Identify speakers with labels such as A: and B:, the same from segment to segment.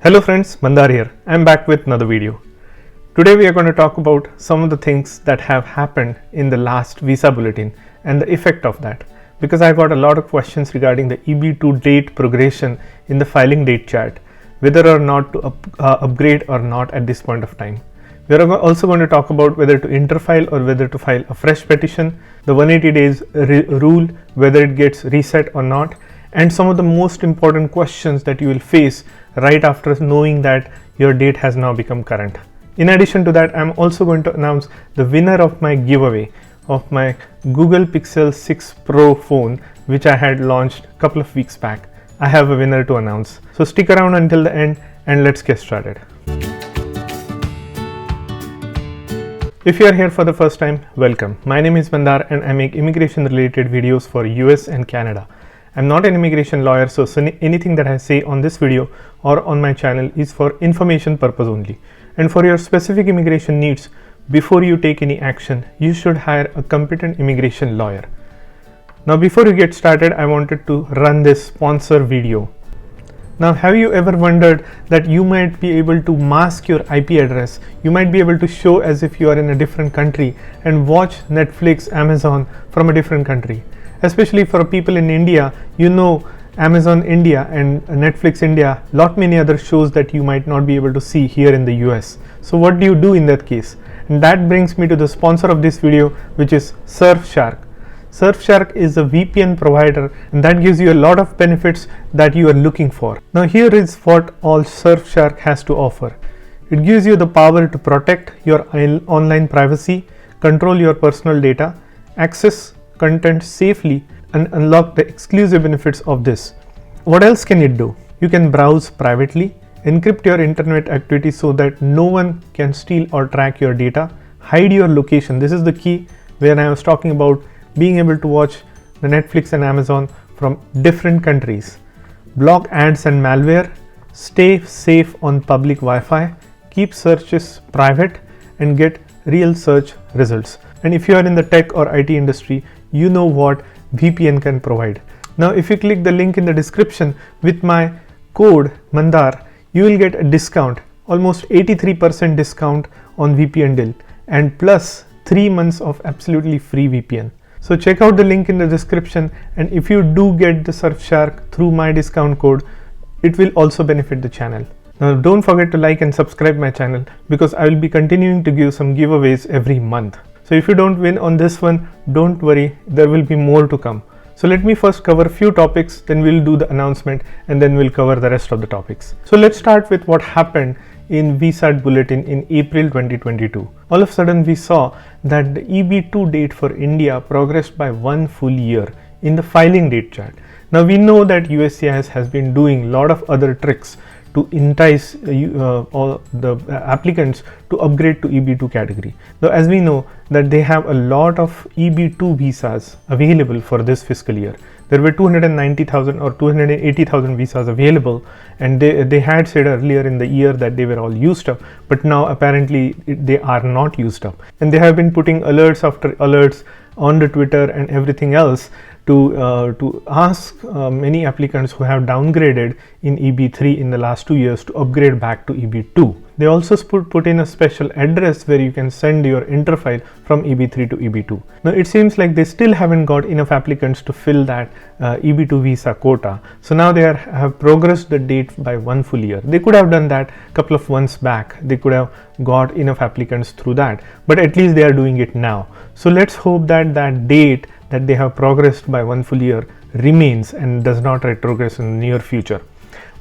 A: Hello friends, Mandar here. I'm back with another video. Today we are going to talk about some of the things that have happened in the last visa bulletin and the effect of that, because I got a lot of questions regarding the EB2 date progression in the filing date chart, whether or not to upgrade or not at this point of time. We are also going to talk about whether to interfile or whether to file a fresh petition, the 180 days rule, whether it gets reset or not, and some of the most important questions that you will face right after knowing that your date has now become current. In addition to that, I'm also going to announce the winner of my giveaway of my Google Pixel 6 Pro phone, which I had launched a couple of weeks back. I have a winner to announce. So stick around until the end and let's get started. If you are here for the first time, welcome. My name is Mandar and I make immigration related videos for US and Canada. I'm not an immigration lawyer, so anything that I say on this video or on my channel is for information purpose only. And for your specific immigration needs, before you take any action, you should hire a competent immigration lawyer. Now, before we get started, I wanted to run this sponsor video. Now, have you ever wondered that you might be able to mask your IP address? You might be able to show as if you are in a different country and watch Netflix, Amazon from a different country. Especially for people in India, you know Amazon India and Netflix India, lot many other shows that you might not be able to see here in the US. So what do you do in that case? And that brings me to the sponsor of this video, which is Surfshark. Surfshark is a VPN provider and that gives you a lot of benefits that you are looking for. Now here is what all Surfshark has to offer. It gives you the power to protect your online privacy, control your personal data, access content safely, and unlock the exclusive benefits of this. What else can it do? You can browse privately, encrypt your internet activity so that no one can steal or track your data, hide your location. This is the key when I was talking about being able to watch the Netflix and Amazon from different countries, block ads and malware, stay safe on public Wi-Fi, keep searches private, and get real search results. And if you are in the tech or IT industry, you know what VPN can provide. Now, if you click the link in the description with my code Mandar, you will get a discount, almost 83% discount on VPN deal, and plus 3 months of absolutely free VPN. So check out the link in the description, and if you do get the Surfshark through my discount code, it will also benefit the channel. Now don't forget to like and subscribe my channel, because I will be continuing to give some giveaways every month. So if you don't win on this one, don't worry, there will be more to come. So let me first cover a few topics, then we'll do the announcement, and then we'll cover the rest of the topics. So let's start with what happened in visa bulletin in April 2022. All of a sudden we saw that the EB2 date for India progressed by 1 full year in the filing date chart. Now we know that USCIS has been doing a lot of other tricks to entice all the applicants to upgrade to EB2 category. Now, as we know that they have a lot of EB2 visas available for this fiscal year. There were 290,000 or 280,000 visas available, and they had said earlier in the year that they were all used up, but now apparently they are not used up. And they have been putting alerts after alerts on the Twitter and everything else to ask many applicants who have downgraded in EB3 in the last 2 years to upgrade back to EB2. They also put in a special address where you can send your interfile from EB3 to EB2. Now it seems like they still haven't got enough applicants to fill that EB2 visa quota. So now they have progressed the date by 1 full year. They could have done that a couple of months back. They could have got enough applicants through that, but at least they are doing it now. So let's hope that that date that they have progressed by 1 full year remains and does not retrogress in the near future.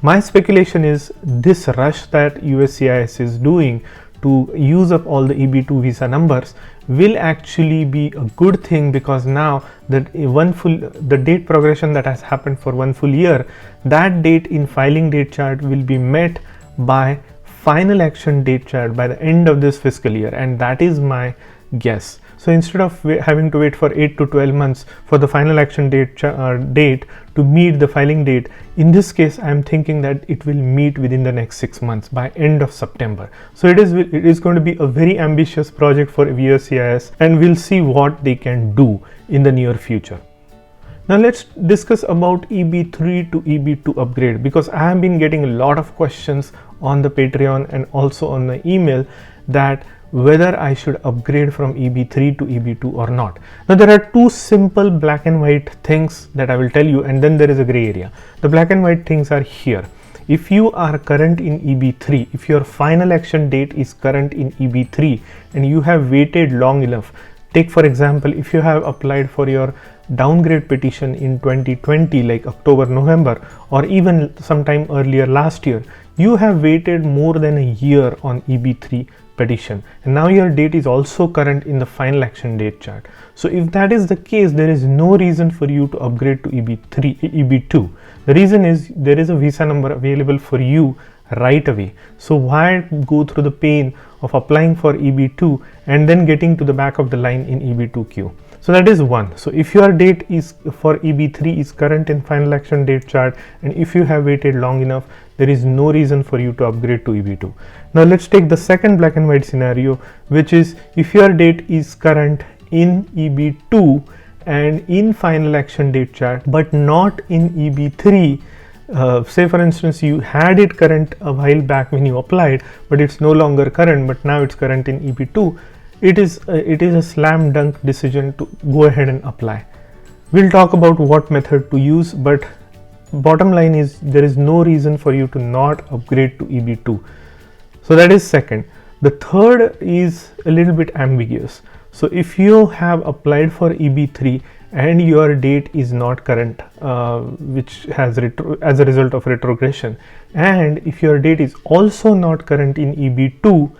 A: My speculation is this rush that USCIS is doing to use up all the EB2 visa numbers will actually be a good thing, because now that the date progression that has happened for 1 full year, that date in filing date chart will be met by final action date chart by the end of this fiscal year, and that is my guess. So instead of having to wait for 8 to 12 months for the final action date to meet the filing date, in this case I am thinking that it will meet within the next 6 months by end of September. So it is going to be a very ambitious project for USCIS, and we'll see what they can do in the near future. Now let's discuss about EB3 to EB2 upgrade, because I have been getting a lot of questions on the Patreon and also on the email that whether I should upgrade from EB3 to EB2 or not. Now there are two simple black and white things that I will tell you, and then there is a gray area. The black and white things are here. If you are current in EB3, if your final action date is current in EB3 and you have waited long enough, take for example, if you have applied for your downgrade petition in 2020, like October, November, or even sometime earlier last year, you have waited more than a year on EB3 petition, and now your date is also current in the final action date chart. So if that is the case, there is no reason for you to upgrade to EB2. The reason is there is a visa number available for you right away. So why go through the pain of applying for EB2 and then getting to the back of the line in EB2 queue? So that is one. So if your date is for EB3 is current in final action date chart, and if you have waited long enough, there is no reason for you to upgrade to EB2. Now let's take the second black and white scenario, which is if your date is current in EB2 and in final action date chart but not in EB3. Say for instance you had it current a while back when you applied, but it's no longer current, but now it's current in EB2. It is a slam dunk decision to go ahead and apply. We'll talk about what method to use, but bottom line is there is no reason for you to not upgrade to EB2. So that is second. The third is a little bit ambiguous. So if you have applied for EB3 and your date is not current, which has as a result of retrogression, and if your date is also not current in EB2,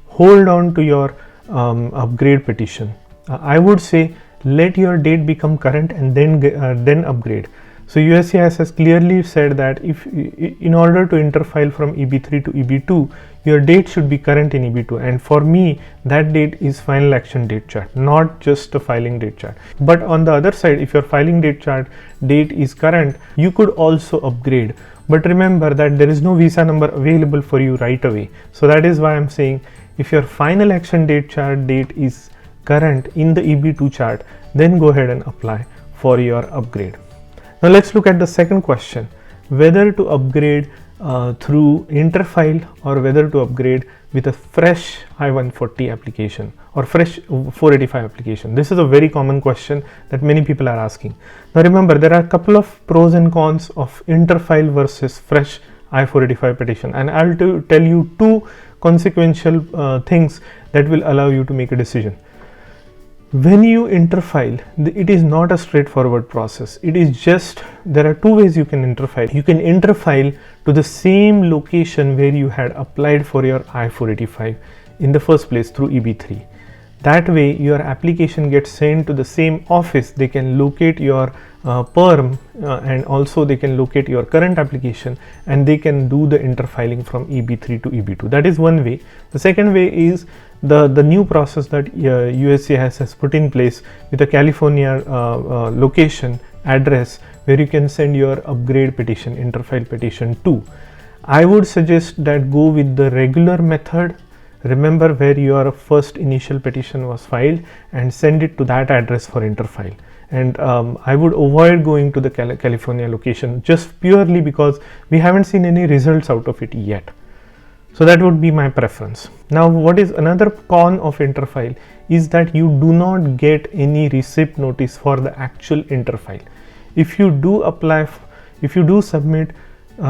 A: hold on to your upgrade petition. I would say let your date become current and then upgrade. So USCIS has clearly said that if in order to interfile from EB3 to EB2, your date should be current in EB2, and for me that date is final action date chart, not just the filing date chart. But on the other side, if your filing date chart date is current, you could also upgrade. But remember that there is no visa number available for you right away. So that is why I'm saying if your final action date chart date is current in the EB2 chart, then go ahead and apply for your upgrade. Now let's look at the second question, whether to upgrade through interfile or whether to upgrade with a fresh I-140 application or fresh 485 application. This is a very common question that many people are asking. Now remember, there are a couple of pros and cons of interfile versus fresh I-485 petition, and I'll tell you two consequential things that will allow you to make a decision. When you interfile, it is not a straightforward process. It is just, there are two ways you can interfile. You can interfile to the same location where you had applied for your I-485 in the first place through EB3. That way your application gets sent to the same office. They can locate your perm and also they can locate your current application, and they can do the interfiling from EB3 to EB2. That is one way. The second way is the new process that USCIS has put in place with a California location address where you can send your upgrade petition, interfile petition to. I would suggest that go with the regular method. Remember where your first initial petition was filed and send it to that address for interfile. And I would avoid going to the California location just purely because we haven't seen any results out of it yet. So that would be my preference. Now, what is another con of interfile is that you do not get any receipt notice for the actual interfile. If you do apply, if you do submit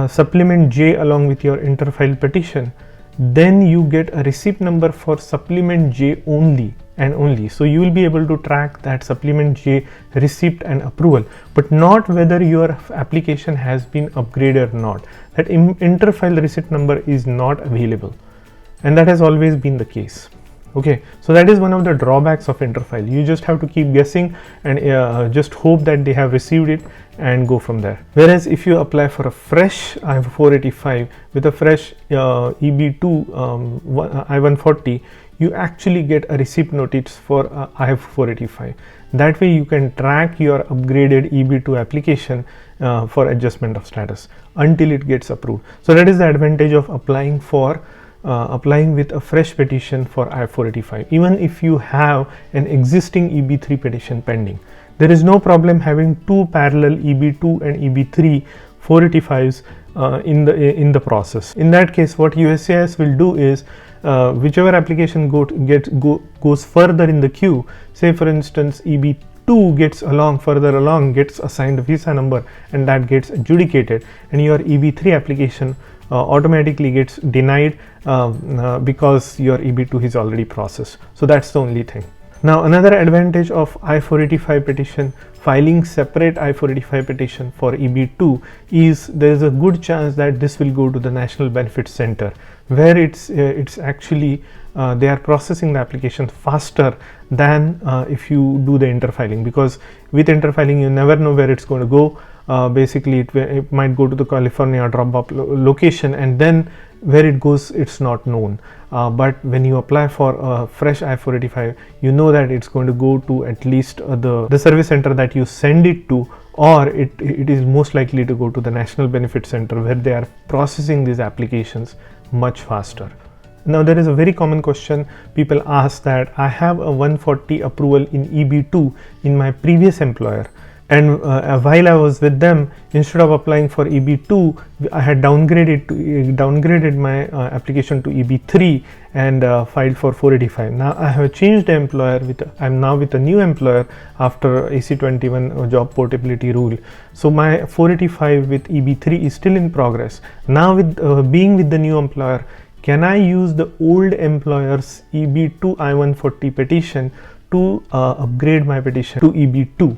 A: supplement J along with your interfile petition, then you get a receipt number for supplement J only and only. So you will be able to track that supplement J receipt and approval, but not whether your application has been upgraded or not. That interfile receipt number is not available, and that has always been the case. Okay, so that is one of the drawbacks of interfile. You just have to keep guessing and just hope that they have received it and go from there. Whereas if you apply for a fresh I-485 with a fresh EB2 I-140, you actually get a receipt notice for I-485. That way you can track your upgraded EB2 application for adjustment of status until it gets approved. So that is the advantage of applying with a fresh petition for I-485, even if you have an existing EB3 petition pending. there is no problem having two parallel EB2 and EB3 485s in the process. In that case, what USCIS will do is whichever application goes further in the queue, say for instance EB2 gets further along, gets assigned a visa number, and that gets adjudicated, and your EB3 application automatically gets denied because your EB2 is already processed. So that's the only thing. Now another advantage of I-485 petition, filing separate I-485 petition for EB2, is there is a good chance that this will go to the National Benefit Center, where it's actually they are processing the application faster than if you do the interfiling, because with interfiling you never know where it's going to go. Basically it might go to the California drop-off location, and then where it goes it's not known. But when you apply for a fresh I-485, you know that it's going to go to at least the service center that you send it to, or it is most likely to go to the National Benefit Center, where they are processing these applications much faster. Now there is a very common question people ask, that I have a 140 approval in EB2 in my previous employer, and while I was with them, instead of applying for EB2, I had downgraded my application to EB3 and filed for 485. Now I have changed the employer, I'm now with a new employer after AC21 job portability rule. So my 485 with EB3 is still in progress. Now with being with the new employer, can I use the old employer's EB2 I-140 petition to upgrade my petition to EB2?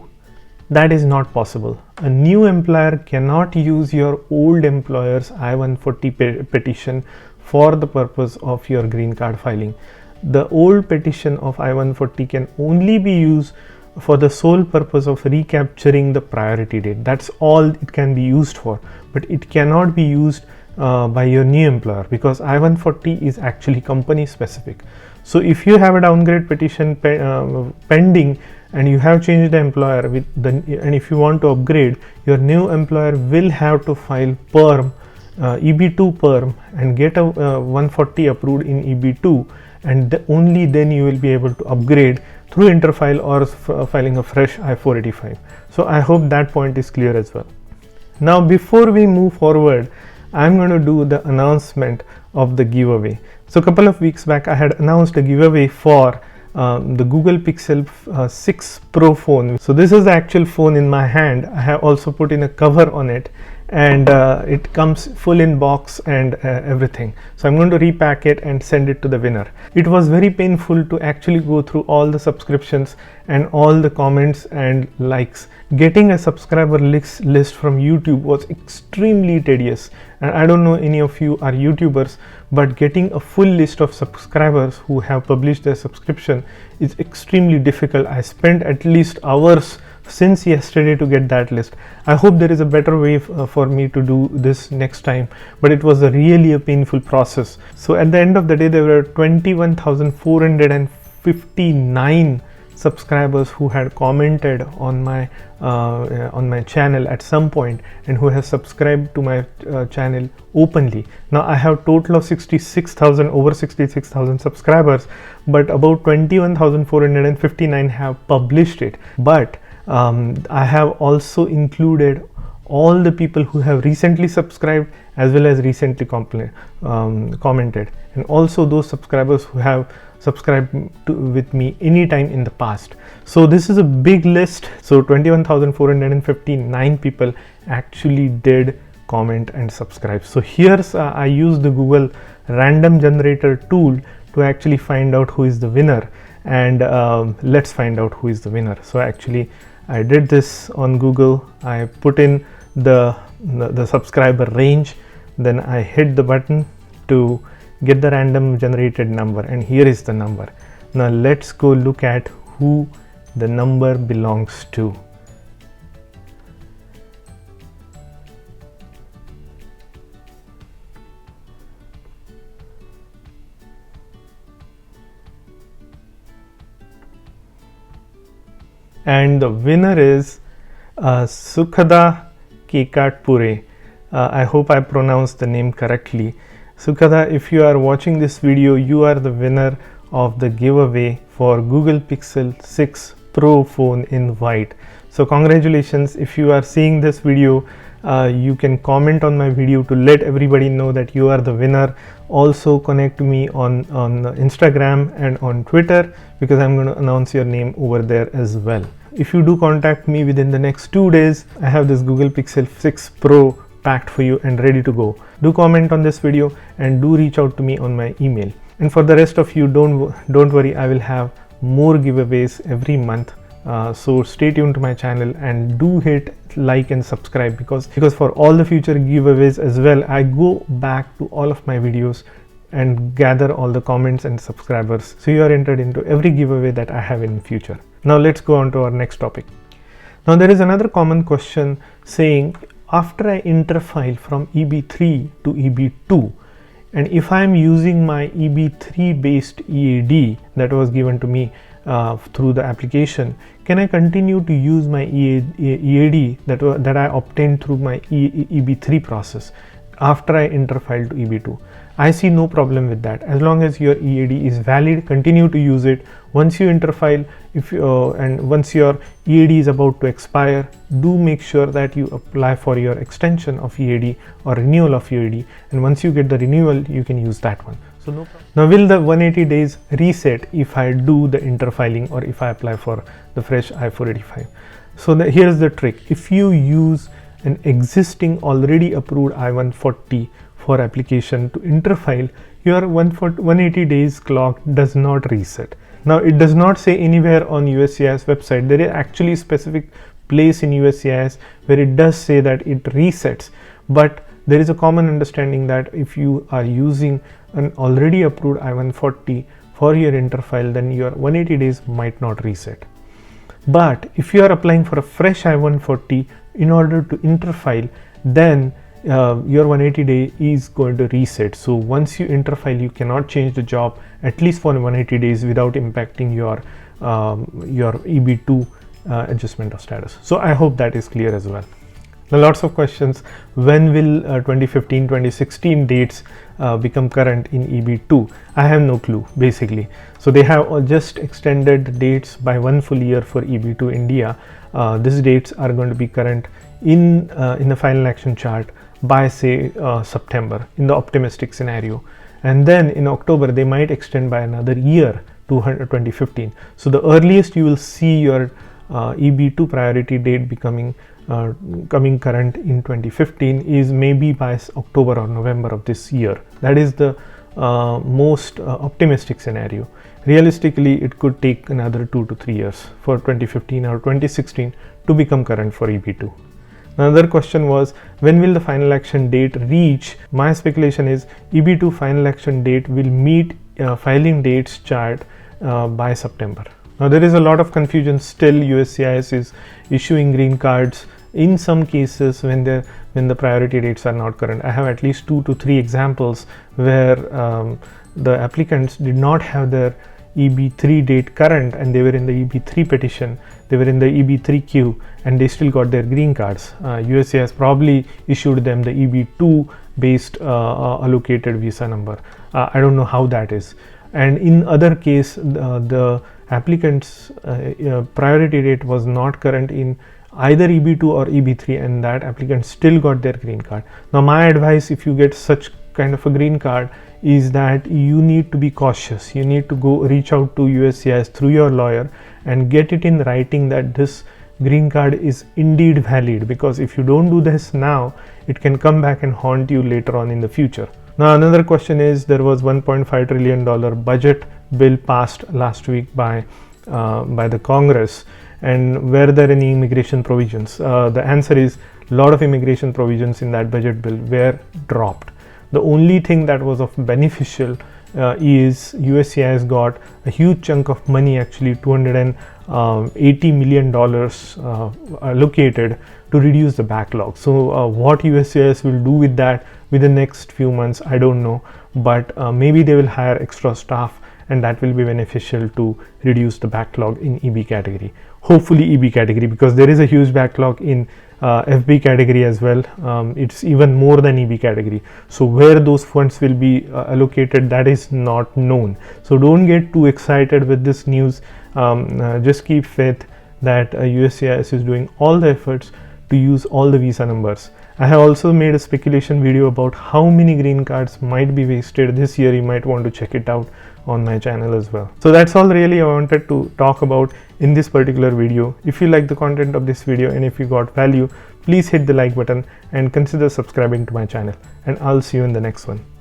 A: That is not possible. A new employer cannot use your old employer's I-140 petition for the purpose of your green card filing. The old petition of I-140 can only be used for the sole purpose of recapturing the priority date. That's all it can be used for, but it cannot be used by your new employer, because I-140 is actually company specific. So if you have a downgrade petition pending and you have changed the employer and if you want to upgrade, your new employer will have to file perm, EB2 perm, and get a 140 approved in EB2, and only then you will be able to upgrade through interfile or filing a fresh I-485. So I hope that point is clear as well. Now before we move forward, I'm going to do the announcement of the giveaway. So a couple of weeks back I had announced a giveaway for the Google Pixel 6 Pro phone. So this is the actual phone in my hand. I have also put in a cover on it, and it comes full in box and everything. So I'm going to repack it and send it to the winner. It was very painful to actually go through all the subscriptions and all the comments and likes. Getting a subscriber list from YouTube was extremely tedious, and I don't know any of you are YouTubers, but getting a full list of subscribers who have published their subscription is extremely difficult. I spent at least hours since yesterday to get that list. I hope there is a better way for me to do this next time, but it was really a painful process. So at the end of the day, there were 21,459 subscribers who had commented on my channel at some point, and who have subscribed to my channel openly. Now I have total of over 66,000 subscribers, but about 21,459 have published it. But I have also included all the people who have recently subscribed as well as recently commented, and also those subscribers who have subscribed with me anytime in the past. So this is a big list. So 21,459 people actually did comment and subscribe. So here's I use the Google random generator tool to actually find out who is the winner, and let's find out who is the winner. So actually I did this on Google. I put in the subscriber range, then I hit the button to get the random generated number, and here is the number. Now let's go look at who the number belongs to. And the winner is Sukhada Kekatpure. I hope I pronounced the name correctly. Sukhada, if you are watching this video, you are the winner of the giveaway for Google Pixel 6 Pro phone in white. So congratulations. If you are seeing this video, you can comment on my video to let everybody know that you are the winner. Also connect me on Instagram and on Twitter, because I'm going to announce your name over there as well. If you do contact me within the next 2 days, I have this Google Pixel 6 Pro packed for you and ready to go. Do comment on this video and do reach out to me on my email. And for the rest of you, don't worry, I will have more giveaways every month. So stay tuned to my channel and do hit like and subscribe, because for all the future giveaways as well, I go back to all of my videos and gather all the comments and subscribers, so you are entered into every giveaway that I have in future. Now let's go on to our next topic. Now there is another common question saying, after I interfile from EB3 to EB2, and if I am using my EB3 based EAD that was given to me through the application, can I continue to use my EAD that I obtained through my EB3 process after I interfile to EB2? I see no problem with that. As long as your EAD is valid, continue to use it. Once you interfile, and once your EAD is about to expire, do make sure that you apply for your extension of EAD or renewal of EAD, and once you get the renewal, you can use that one. So no problem. Now, will the 180 days reset if I do the interfiling or if I apply for the fresh I-485? So here's the trick. If you use an existing already approved I-140 for application to interfile, your 180 days clock does not reset. Now, it does not say anywhere on USCIS website. There is actually a specific place in USCIS where it does say that it resets, but there is a common understanding that if you are using an already approved I-140 for your interfile, then your 180 days might not reset. But if you are applying for a fresh I-140 in order to interfile, then your 180 day is going to reset. So once you interfile, you cannot change the job at least for 180 days without impacting your EB2 adjustment of status. So I hope that is clear as well. Now, lots of questions. When will 2015 2016 dates become current in EB2? I have no clue basically. So they have just extended the dates by 1 full year for EB2 India. These dates are going to be current in the final action chart by say September in the optimistic scenario, and then in October they might extend by another year to 2015. So the earliest you will see your EB2 priority date becoming coming current in 2015 is maybe by October or November of this year. That is the most optimistic scenario. Realistically, it could take another 2 to 3 years for 2015 or 2016 to become current for EB2. Another question was, when will the final action date reach? My speculation is EB2 final action date will meet filing dates chart by September. Now there is a lot of confusion still. USCIS is issuing green cards in some cases when the priority dates are not current. I have at least 2 to 3 examples where the applicants did not have their EB3 date current and they were in the EB3 petition, they were in the EB3 queue, and they still got their green cards. USCIS probably issued them the EB2 based allocated visa number. I don't know how that is. And in other case, the applicant's priority date was not current in either EB2 or EB3, and that applicant still got their green card. Now my advice, if you get such kind of a green card, is that you need to be cautious. You need to go reach out to USCIS through your lawyer and get it in writing that this green card is indeed valid, because if you don't do this now, it can come back and haunt you later on in the future. Now another question is, there was $1.5 trillion budget bill passed last week by the Congress, and were there any immigration provisions? The answer is, a lot of immigration provisions in that budget bill were dropped. The only thing that was of beneficial is USCIS got a huge chunk of money, actually $280 million allocated to reduce the backlog. So what USCIS will do with that within the next few months, I don't know, but maybe they will hire extra staff and that will be beneficial to reduce the backlog in EB category. Hopefully EB category, because there is a huge backlog in FB category as well. It's even more than EB category. So where those funds will be allocated, that is not known. So don't get too excited with this news. Just keep faith that USCIS is doing all the efforts to use all the visa numbers. I have also made a speculation video about how many green cards might be wasted this year. You might want to check it out on my channel as well. So that's all really I wanted to talk about in this particular video. If you like the content of this video and if you got value, please hit the like button and consider subscribing to my channel, and I'll see you in the next one.